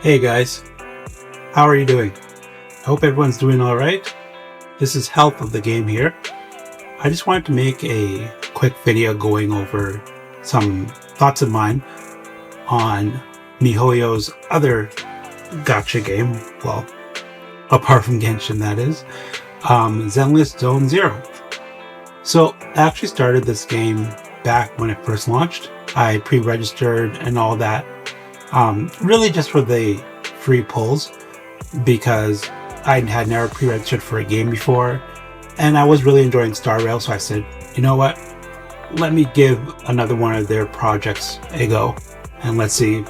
Hey guys, how are you doing? I hope everyone's doing alright. This is Health of the Game here. I just wanted to make a quick video going over some thoughts of mine on miHoYo's other gacha game, well, apart from Genshin that is, Zenless Zone Zero. So I actually started this game back when it first launched. I pre-registered and all that, really just for the free pulls, because I had never pre-registered for a game before and I was really enjoying Star Rail, so I said, you know what, let me give another one of their projects a go and let's see,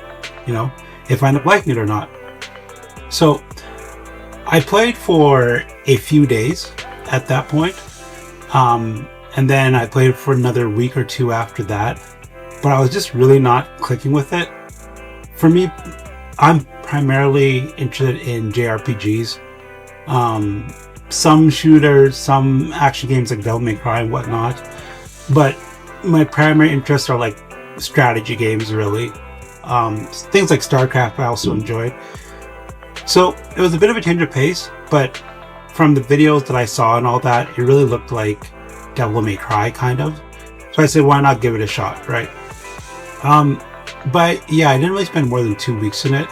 if I end up liking it or not. So I played for a few days at that point, and then I played for another week or two after that, but I was just really not clicking with it. For me, I'm primarily interested in JRPGs, some shooters, some action games like Devil May Cry and whatnot, but my primary interests are like strategy games, really. Things like StarCraft I also enjoyed. So it was a bit of a change of pace, but from the videos that I saw and all that, it really looked like Devil May Cry, kind of. So I said, why not give it a shot, right? But yeah, I didn't really spend more than 2 weeks in it.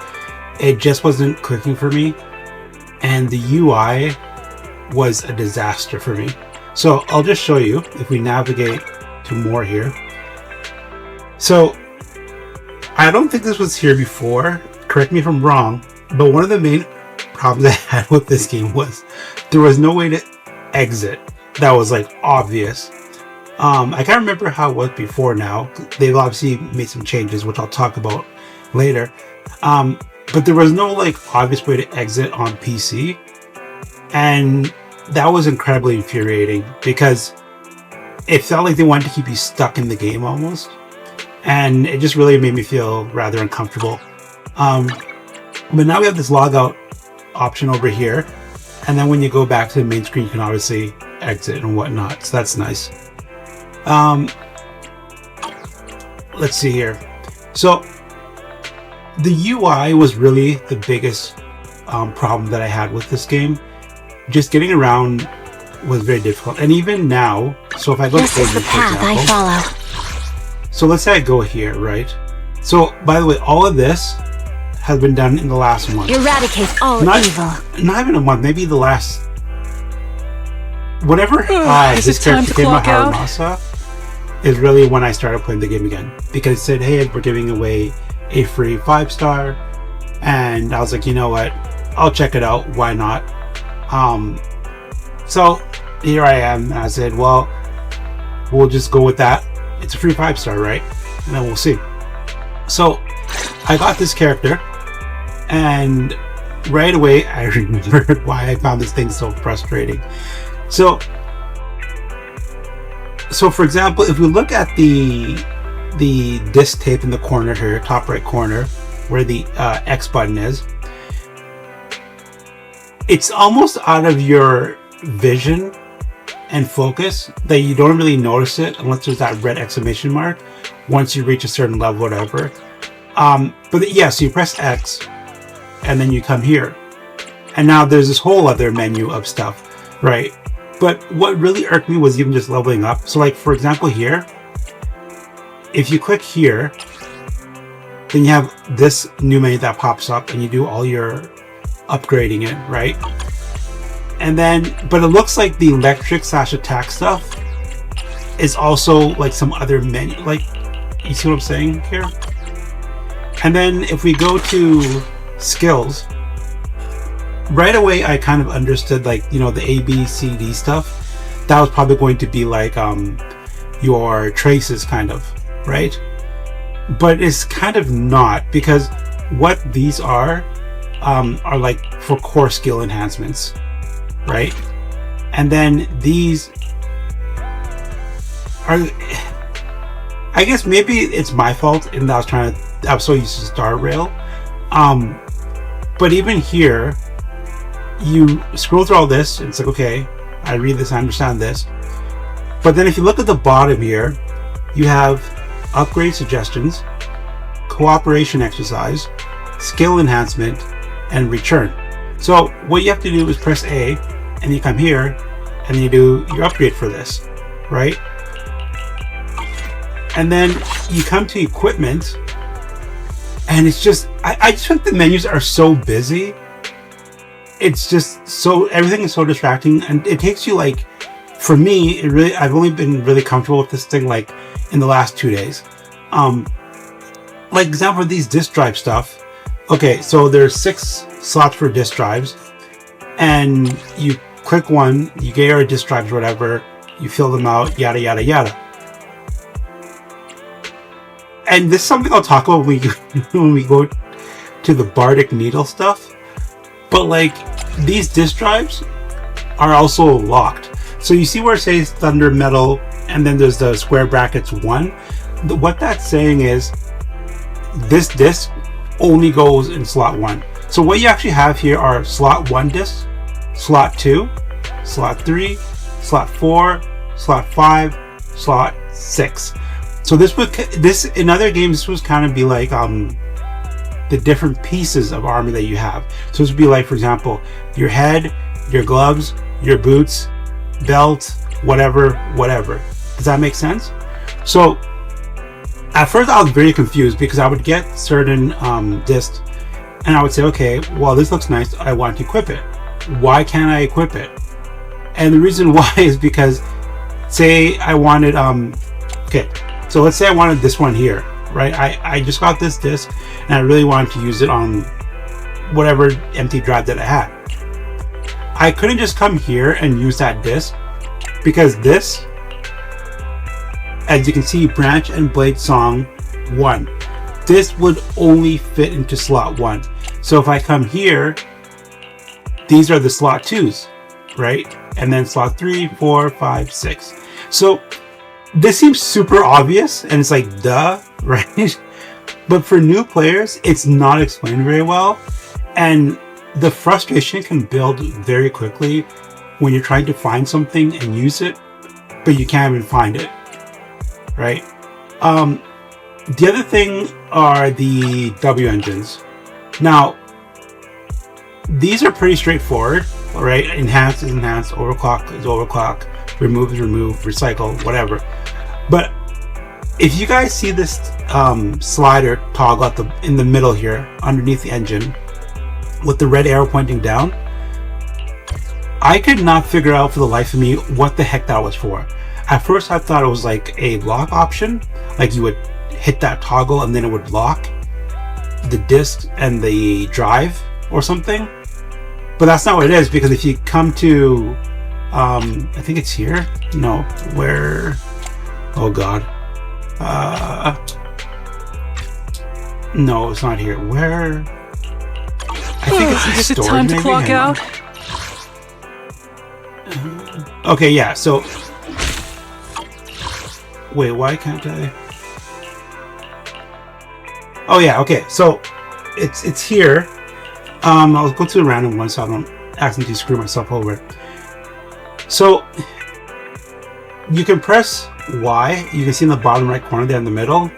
It just wasn't clicking for me, and the UI was a disaster for me. So I'll just show you if we navigate to more here. So I don't think this was here before, correct me if I'm wrong, but one of the main problems I had with this game was there was no way to exit that was like obvious. I can't remember how it was before now. They've obviously made some changes, which I'll talk about later. But there was no like obvious way to exit on PC. And that was incredibly infuriating because it felt like they wanted to keep you stuck in the game almost. And it just really made me feel rather uncomfortable. But now we have this logout option over here. And then when you go back to the main screen, you can obviously exit and whatnot. So that's nice. Let's see here. So the UI was really the biggest problem that I had with this game. Just getting around was very difficult, and even now. So if I go, this is the path I follow. So let's say I go here, right? So by the way, all of this has been done in the last month. Eradicate all evil. Not even a month, maybe the last. Whatever this character came out, Haramasa, is really when I started playing the game again, because it said, hey, we're giving away a free 5-star, and I was like, you know what, I'll check it out, why not? So here I am, and I said, well, we'll just go with that. It's a free 5-star, right? And then we'll see. So I got this character, and right away I remembered why I found this thing so frustrating. So for example, if we look at the disc tape in the corner here, top right corner, where the X button is, it's almost out of your vision and focus that you don't really notice it unless there's that red exclamation mark once you reach a certain level or whatever. But yeah, so you press X and then you come here, and now there's this whole other menu of stuff, right? But what really irked me was even just leveling up. So like, for example, here, if you click here, then you have this new menu that pops up and you do all your upgrading it, right? And then, but it looks like the electric / attack stuff is also like some other menu, like, you see what I'm saying here? And then if we go to skills, right away I kind of understood, like, the A, B, C, D stuff. That was probably going to be like your traces, kind of, right? But it's kind of not, because what these are like for core skill enhancements, right? And then these are, I guess maybe it's my fault in that I was so used to Star Rail. But even here, you scroll through all this, and it's like, okay, I read this, I understand this. But then if you look at the bottom here, you have upgrade suggestions, cooperation exercise, skill enhancement, and return. So what you have to do is press A, and you come here, and you do your upgrade for this, right? And then you come to equipment, and it's just, I just think the menus are so busy. It's just so, everything is so distracting, and it takes you like, for me, I've only been really comfortable with this thing like in the last 2 days. Like example of these disk drive stuff. Okay, so there's 6 slots for disk drives, and you click one, you get your disk drives or whatever, you fill them out, yada yada yada. And this is something I'll talk about when we go to the Bardic Needle stuff. But like, these disk drives are also locked. So you see where it says Thunder Metal, and then there's the square brackets 1. What that's saying is this disk only goes in slot 1. So what you actually have here are slot 1 disks, slot 2, slot 3, slot 4, slot 5, slot 6. So this in other games, this was kind of be like the different pieces of armor that you have. So this would be like, for example, your head, your gloves, your boots, belt, whatever. Does that make sense? So at first I was very confused because I would get certain discs and I would say, okay, well, this looks nice, I want to equip it. Why can't I equip it? And the reason why is because, say I wanted okay, so let's say I wanted this one here, right? I just got this disc and I really wanted to use it on whatever empty drive that I had. I couldn't just come here and use that disc because this, as you can see, Branch and Blade Song 1, this would only fit into slot 1. So if I come here, these are the slot 2s, right? And then slot 3, 4, 5, 6. So this seems super obvious and it's like, duh, right? But for new players, it's not explained very well. And the frustration can build very quickly when you're trying to find something and use it, but you can't even find it, right? The other thing are the W engines. Now, these are pretty straightforward, right? Enhance is enhance, overclock is overclock, remove is remove, recycle, whatever. But if you guys see this slider toggle in the middle here, underneath the engine, with the red arrow pointing down, I could not figure out for the life of me what the heck that was for. At first I thought it was like a lock option, like you would hit that toggle and then it would lock the disc and the drive or something. But that's not what it is, because if you come to, I think it's here, no, where, oh god, no, it's not here, where, I think it's is it time to clock out? Okay, yeah, so wait, why can't I? Oh yeah, okay, so it's here. I'll go to the random one so I don't accidentally screw myself over. So you can press Y, you can see in the bottom right corner there in the middle.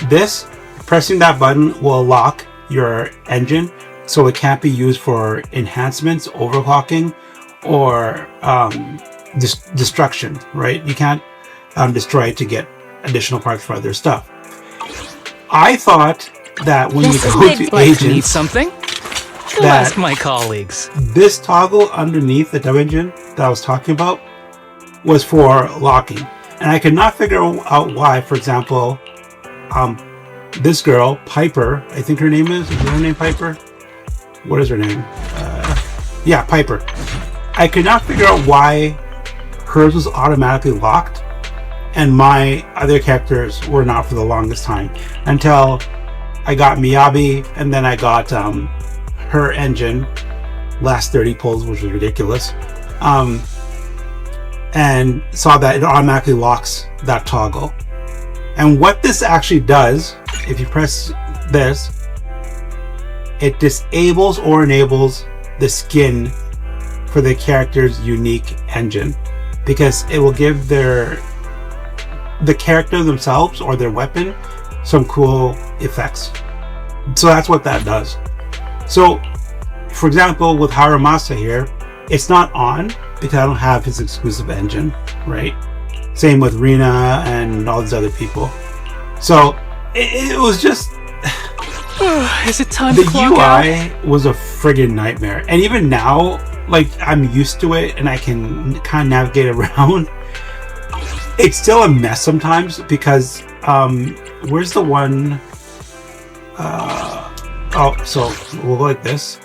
This, pressing that button will lock your engine so it can't be used for enhancements, overclocking, or destruction, right? You can't destroy it to get additional parts for other stuff. I thought that when you go to agents, need something? I'll ask my colleagues. This toggle underneath the W engine that I was talking about was for locking, and I could not figure out why. For example, this girl Piper, I think her name is her name Piper? What is her name? Yeah, Piper. I could not figure out why hers was automatically locked and my other characters were not for the longest time, until I got Miyabi, and then I got her engine, last 30 pulls, which was ridiculous, and saw that it automatically locks that toggle. And what this actually does, if you press this, it disables or enables the skin for the character's unique engine, because it will give the character themselves or their weapon some cool effects. So that's what that does. So, for example, with Haramasa here, it's not on because I don't have his exclusive engine, right? Same with Rina and all these other people. So it was just Is it time the to clock out? UI was a friggin' nightmare, and even now, like, I'm used to it and I can kind of navigate around. It's still a mess sometimes because where's the one? Oh, so we'll go like this.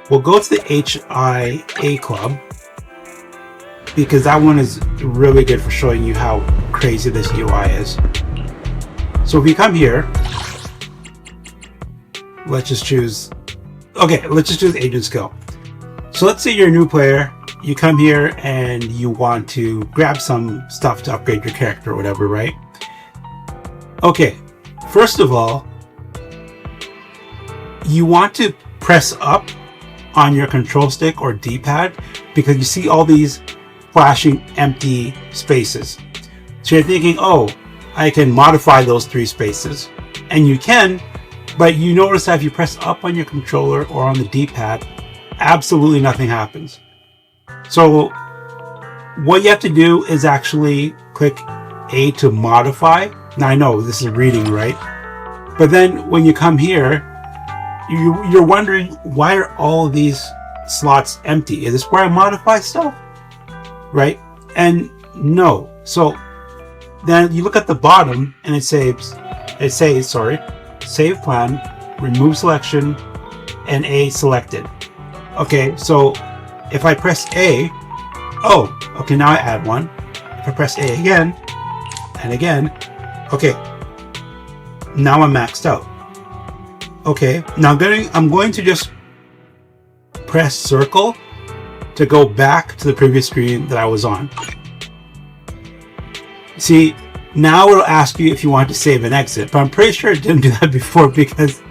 We'll go to the HIA club because that one is really good for showing you how crazy this UI is. So if we come here, let's just choose. Okay, let's just choose agent skill. So let's say you're a new player. You come here and you want to grab some stuff to upgrade your character or whatever, right? Okay, first of all, you want to press up on your control stick or D-pad because you see all these flashing empty spaces. So you're thinking, oh, I can modify those 3 spaces. And you can, but you notice that if you press up on your controller or on the D-pad, absolutely nothing happens. So what you have to do is actually click A to modify. Now I know this is reading, right? But then when you come here, you're wondering, why are all of these slots empty? Is this where I modify stuff? Right? And no. So then you look at the bottom and it says, save plan, remove selection, and A selected. Okay, so if I press A, oh, okay, now I add one. If I press A again, and again, okay, now I'm maxed out. Okay, now I'm going to just press circle to go back to the previous screen that I was on. See, now it'll ask you if you want to save and exit, but I'm pretty sure it didn't do that before because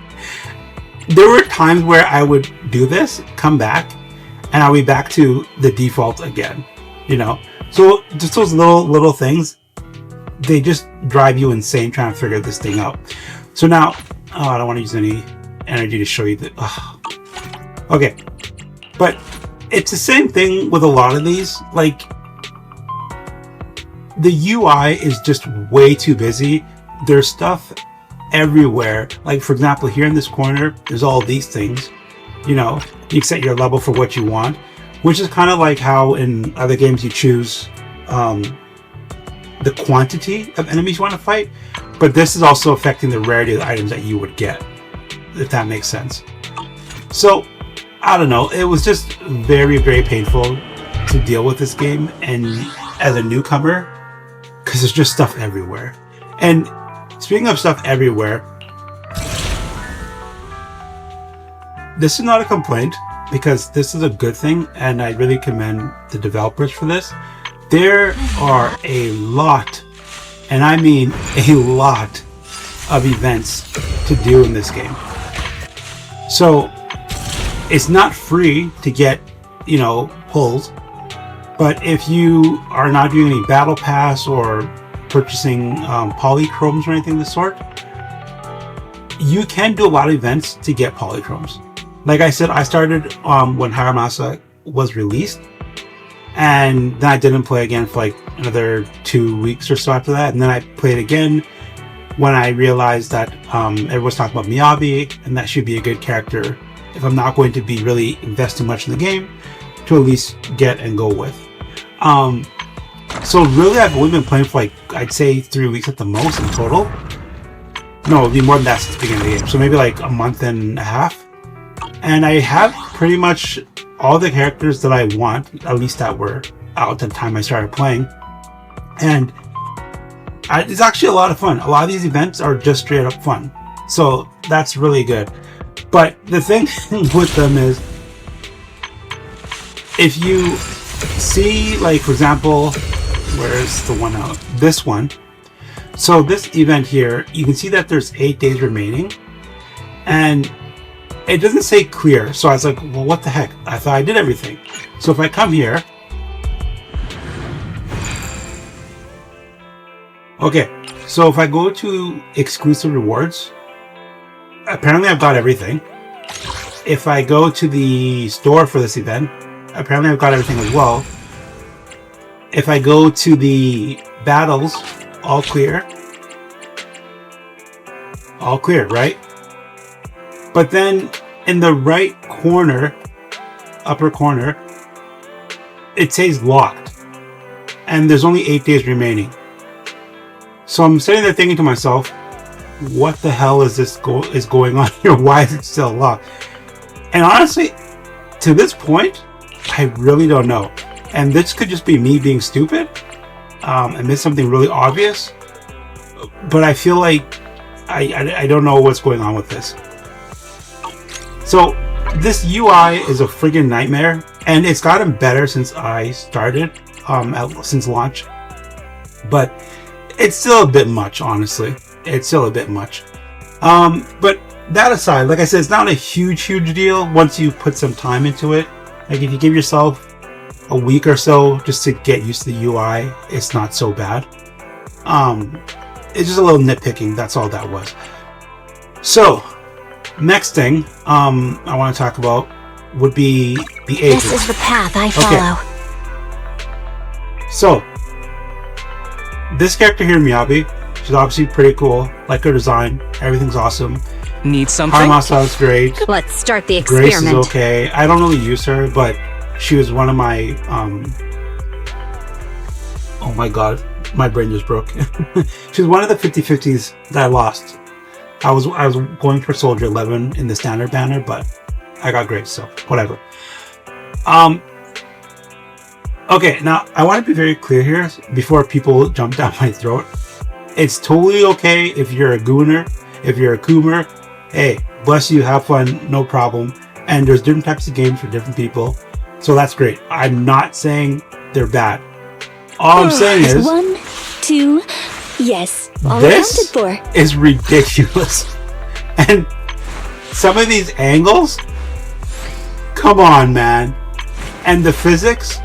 there were times where I would do this, come back, and I'll be back to the default again, you know? So just those little things, they just drive you insane trying to figure this thing out. So now, oh, I don't want to use any energy to show you that. Oh. Okay, but it's the same thing with a lot of these. Like, the UI is just way too busy. There's stuff everywhere. Like, for example, here in this corner, there's all these things. You know, you set your level for what you want, which is kind of like how in other games you choose the quantity of enemies you want to fight. But this is also affecting the rarity of the items that you would get, if that makes sense. So, I don't know. It was just very, very painful to deal with this game, and as a newcomer, because there's just stuff everywhere. And speaking of stuff everywhere, this is not a complaint because this is a good thing, and I really commend the developers for this. There are a lot, and I mean a lot, of events to do in this game. So it's not free to get, you know, pulls, but if you are not doing any battle pass or purchasing polychromes or anything of the sort, you can do a lot of events to get polychromes. Like I said, I started when Haramasa was released, and then I didn't play again for like another 2 weeks or so after that, and then I played again when I realized that everyone's talking about Miyabi, and that should be a good character if I'm not going to be really investing much in the game, to at least get and go with. So really, I've only been playing for like, I'd say 3 weeks at the most in total. No, it'd be more than that since the beginning of the game. So maybe like a month and a half. And I have pretty much all the characters that I want, at least that were out at the time I started playing. And it's actually a lot of fun. A lot of these events are just straight up fun. So that's really good. But the thing with them is, if you see, like, for example, where's the one out? This one. So this event here, you can see that there's 8 days remaining. And it doesn't say clear. So I was like, well, what the heck? I thought I did everything. So if I come here. Okay. So if I go to exclusive rewards, apparently I've got everything. If I go to the store for this event, apparently I've got everything as well. If I go to the battles, all clear. All clear, right? But then in the right corner, upper corner, it says locked. And there's only 8 days remaining. So I'm sitting there thinking to myself, what the hell is going on here? Why is it still locked? And honestly, to this point, I really don't know. And this could just be me being stupid and miss something really obvious. But I feel like I don't know what's going on with this. So this UI is a friggin' nightmare, and it's gotten better since I started, since launch. But it's still a bit much, honestly. It's still a bit much. But that aside, like I said, it's not a huge deal once you put some time into it. Like if you give yourself a week or so just to get used to the UI, it's not so bad. It's just a little nitpicking, that's all that was. So, next thing I want to talk about would be the agents. This is the path I follow. Okay. So, this character here, Miyabi, she's obviously pretty cool. Like her design, everything's awesome. Need something? Harma style's great. Let's start the Grace experiment. is okay. I don't really use her, but she was one of my oh my god, my brain just broke. She was one of the 50/50s that I lost. I was going for Soldier 11 in the standard banner, but I got Grace, so whatever. Okay, now I want to be very clear here before people jump down my throat. It's totally okay if you're a gooner, if you're a coomer. Hey, bless you, have fun, no problem. And there's different types of games for different people, so that's great. I'm not saying they're bad. All I'm saying is 1, 2, yes, all this accounted for. is ridiculous. And some of these angles, come on, man. And the physics,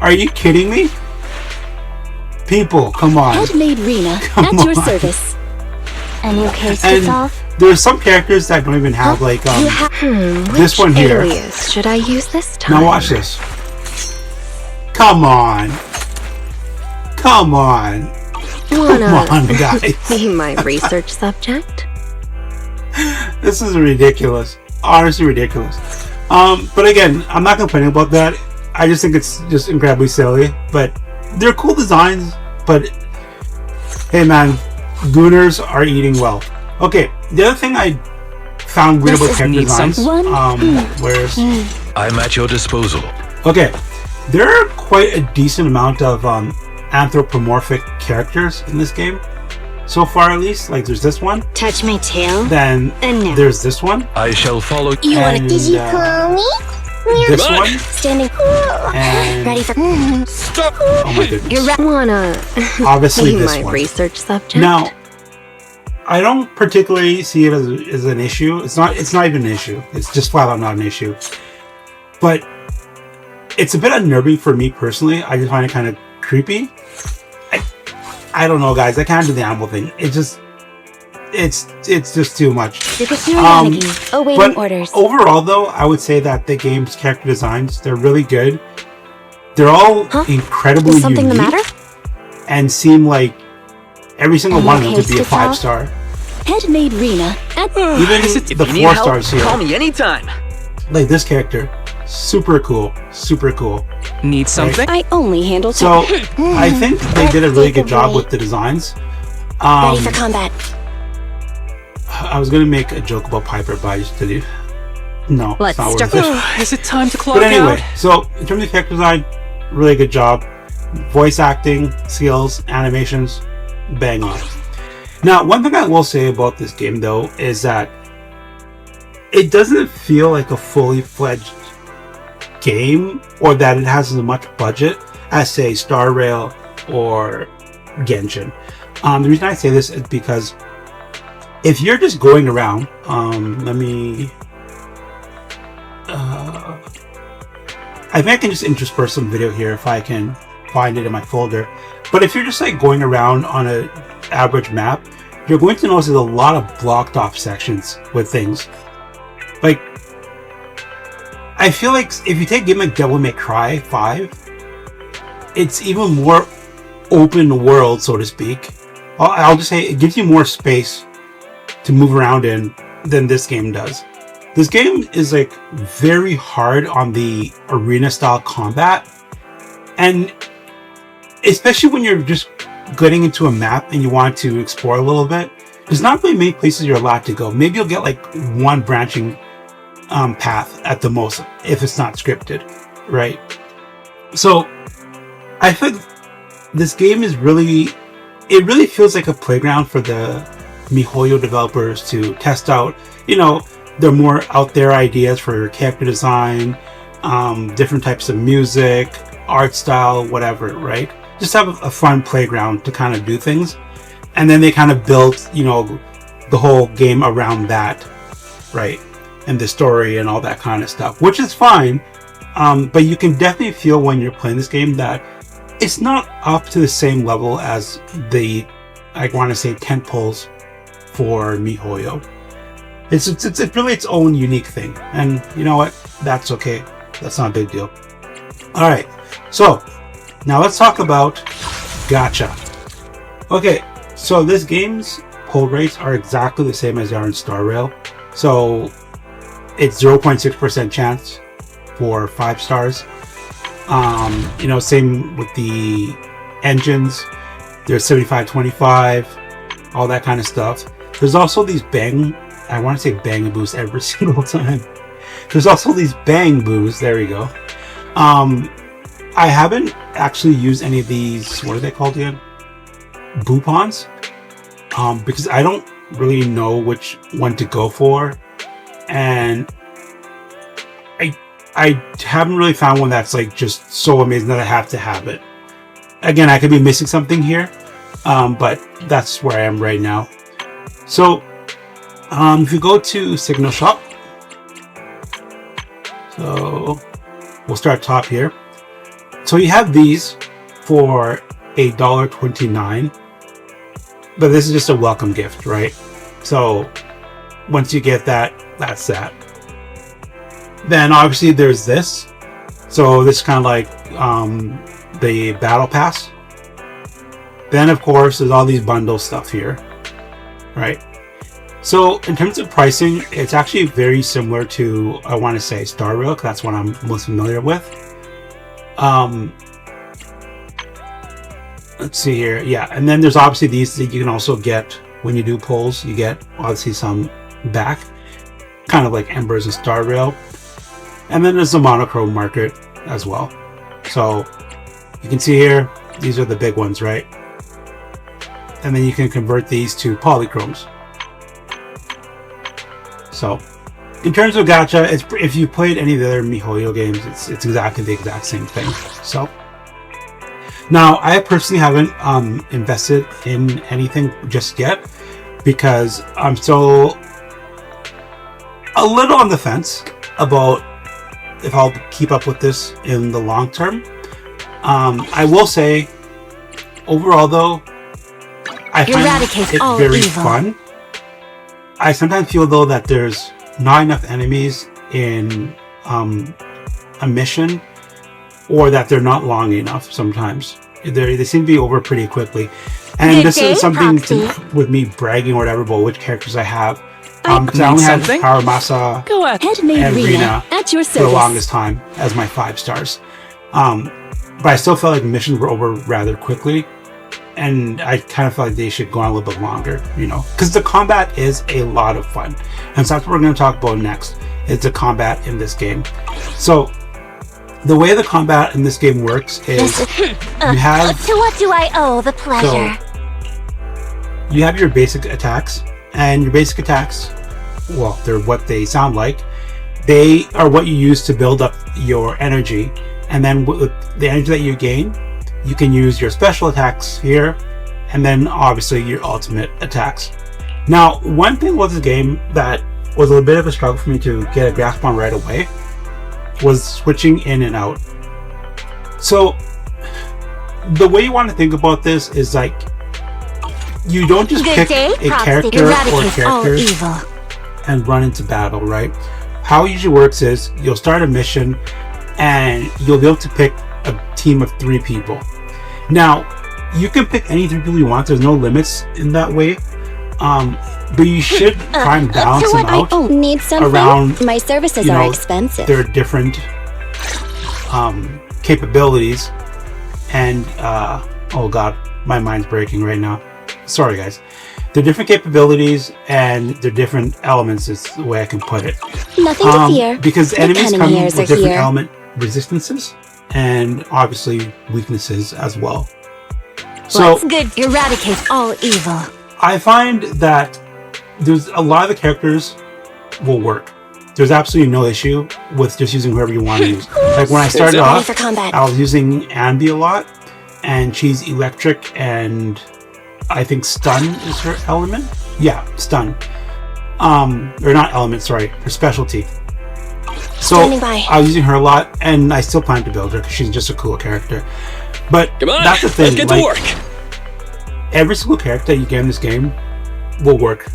are you kidding me? People, come on. Handmade Rena, Come at your on. service. A new case to And solve? there's some characters that don't even have like this one here. Alias should I use this time? Now watch this. Come on. Come on. Come on, guys. Be my research subject? This is ridiculous. Honestly ridiculous. But again, I'm not complaining about that. I just think it's just incredibly silly. But they're cool designs. But hey man, Gooners are eating well. Okay, the other thing I found weird about character designs. Where's I'm at your disposal. okay, there are quite a decent amount of anthropomorphic characters in this game. So far, at least. Like, there's this one. Touch my tail? Then And no. there's this one. I shall follow. You want And, to call me? this one. Standing. And Ready for. Stop! oh my goodness. You're wanna Obviously be this my one. research subject? Now, I don't particularly see it as an issue. It's not even an issue. It's just flat out not an issue. But it's a bit unnerving for me personally. I just find it kind of creepy. I don't know, guys. I can't do the animal thing. It's just too much. Awaiting But orders. overall, though, I would say that the game's character designs, they're really good. They're all incredibly Is something unique the matter? and seem like every single Any one of them could be a case to tell? 5-star. Handmade Rena. At Even the 4-stars here, Call me anytime. like this character, super cool, super cool. Need something? I only handle. So I think they did a really good job with the designs. Ready for combat. I was gonna make a joke about Piper, but I just did. No, Let's it's not start worth it. Is it time to clock But anyway, out? so in terms of character design, really good job. Voice acting, skills, animations, bang on. Now, one thing I will say about this game, though, is that it doesn't feel like a fully fledged game, or that it has as much budget as, say, Star Rail or Genshin. The reason I say this is because if you're just going around, let me. I think I can just intersperse some video here if I can find it in my folder. But if you're just like going around on a average map, you're going to notice there's a lot of blocked off sections with things. Like, I feel like if you take Game like Devil May Cry 5, it's even more open world, so to speak. I'll just say it gives you more space to move around in than this game does. This game is like very hard on the arena style combat, and especially when you're just getting into a map and you want to explore a little bit, there's not really many places you're allowed to go. Maybe you'll get like one branching path at the most if it's not scripted, right? So I think this game is really feels like a playground for the MiHoYo developers to test out, their more out there ideas for character design, different types of music, art style, whatever, right? Just have a fun playground to kind of do things. And then they kind of built, the whole game around that, right? And the story and all that kind of stuff, which is fine. But you can definitely feel when you're playing this game that it's not up to the same level as the, I want to say, tentpoles for MiHoYo. It's really its own unique thing. And you know what? That's okay. That's not a big deal. All right. So now let's talk about gacha. Okay. So this game's pull rates are exactly the same as they are in Star Rail. So it's 0.6% chance for 5 stars. Same with the engines. There's 75-25, all that kind of stuff. There's also these I want to say bang boosts every single time. There's also these bang boos. There we go. I haven't actually used any of these. What are they called again? Boopons. Because I don't really know which one to go for, and I haven't really found one that's like just so amazing that I have to have it. Again, I could be missing something here, but that's where I am right now. So if you go to Signal Shop, so we'll start top here. So you have these for $1.29, but this is just a welcome gift, right? So once you get that, that's that. Then obviously there's this. So this is kind of like the battle pass. Then of course there's all these bundle stuff here, right? So in terms of pricing, it's actually very similar to, I want to say, Star Rail, because that's what I'm most familiar with. Let's see here. Yeah, and then there's obviously these that you can also get when you do polls. You get obviously some back, kind of like Embers and Star Rail. And then there's the monochrome market as well. So you can see here, these are the big ones, right? And then you can convert these to polychromes. So in terms of gacha, if you played any of the other MiHoYo games, it's exactly the exact same thing. So now I personally haven't invested in anything just yet because I'm still a little on the fence about if I'll keep up with this in the long term. I will say overall though, I find it very fun. I sometimes feel though that there's not enough enemies in a mission, or that they're not long enough sometimes. They seem to be over pretty quickly. And this is something with me bragging or whatever about which characters I have. Because I only had Paramasa and Rina for the longest time as my 5 stars. But I still felt like missions were over rather quickly. And I kind of felt like they should go on a little bit longer, because the combat is a lot of fun. And so that's what we're going to talk about next, is the combat in this game. So the way the combat in this game works is you have... To what do I owe the pleasure? So you have your basic attacks, and your basic attacks, well, they're what they sound like. They are what you use to build up your energy. And then with the energy that you gain, you can use your special attacks here, and then obviously your ultimate attacks. Now, one thing with the game that was a little bit of a struggle for me to get a grasp on right away was switching in and out. So the way you want to think about this is like, you don't just Good pick day, a props. character or Eradicate all characters evil. and run into battle, right? How it usually works is you'll start a mission and you'll be able to pick a team of 3 people. Now, you can pick any 3 people you want. There's no limits in that way. But you should try and balance them out Need something? around, My services you are know, expensive. their different capabilities. And, oh god, my mind's breaking right now. Sorry, guys. Their different capabilities and their different elements is the way I can put it. Nothing to fear. Because The enemies cunning come hairs with are different here. element resistances and obviously weaknesses as well. So What's good? Eradicate all evil. I find that there's a lot of the characters will work. There's absolutely no issue with just using whoever you want to use. Like when I started Ready off, for combat. I was using Ambi a lot, and she's electric, and I think stun is her element. Yeah, stun. Or not element, sorry, her specialty. So Standing by. I was using her a lot, and I still plan to build her because she's just a cool character. But Come on, that's the thing. let's get to like, work. every single character you get in this game will work.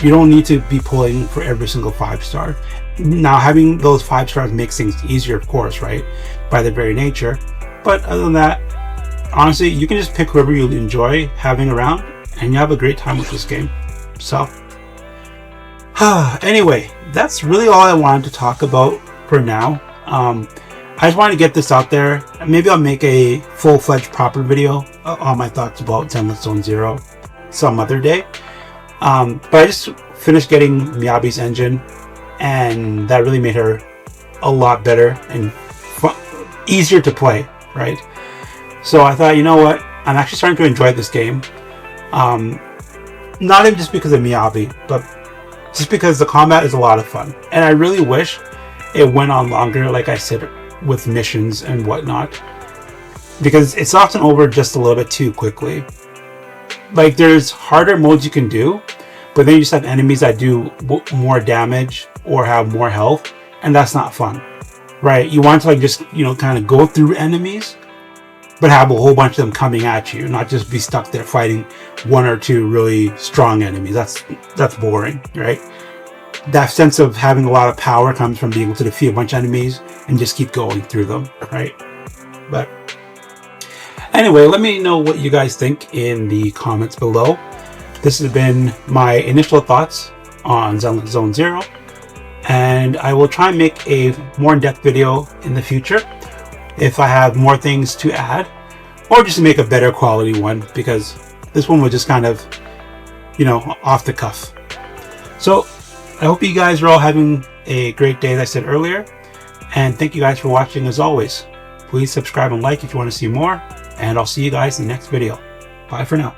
You don't need to be pulling for every single 5-star. Now, having those 5 stars makes things easier, of course, right? By their very nature. But other than that, honestly, you can just pick whoever you enjoy having around, and you have a great time with this game. So, anyway, that's really all I wanted to talk about for now. I just wanted to get this out there. Maybe I'll make a full-fledged proper video on my thoughts about Zenless Zone Zero some other day. But I just finished getting Miyabi's engine, and that really made her a lot better and easier to play, right? So I thought, you know what? I'm actually starting to enjoy this game. Not even just because of Miyabi, but just because the combat is a lot of fun. And I really wish it went on longer, like I said, with missions and whatnot. Because it's often over just a little bit too quickly. Like, there's harder modes you can do, but then you just have enemies that do more damage or have more health, and that's not fun, right? You want to, like, just, you know, kind of go through enemies, but have a whole bunch of them coming at you, not just be stuck there fighting 1 or 2 really strong enemies. That's boring, right? That sense of having a lot of power comes from being able to defeat a bunch of enemies and just keep going through them, right? But anyway, let me know what you guys think in the comments below. This has been my initial thoughts on Zenless Zone Zero, and I will try and make a more in-depth video in the future if I have more things to add, or just to make a better quality one, because this one was just kind of, you know, off the cuff. So I hope you guys are all having a great day, as I said earlier, and thank you guys for watching as always. Please subscribe and like if you want to see more, and I'll see you guys in the next video. Bye for now.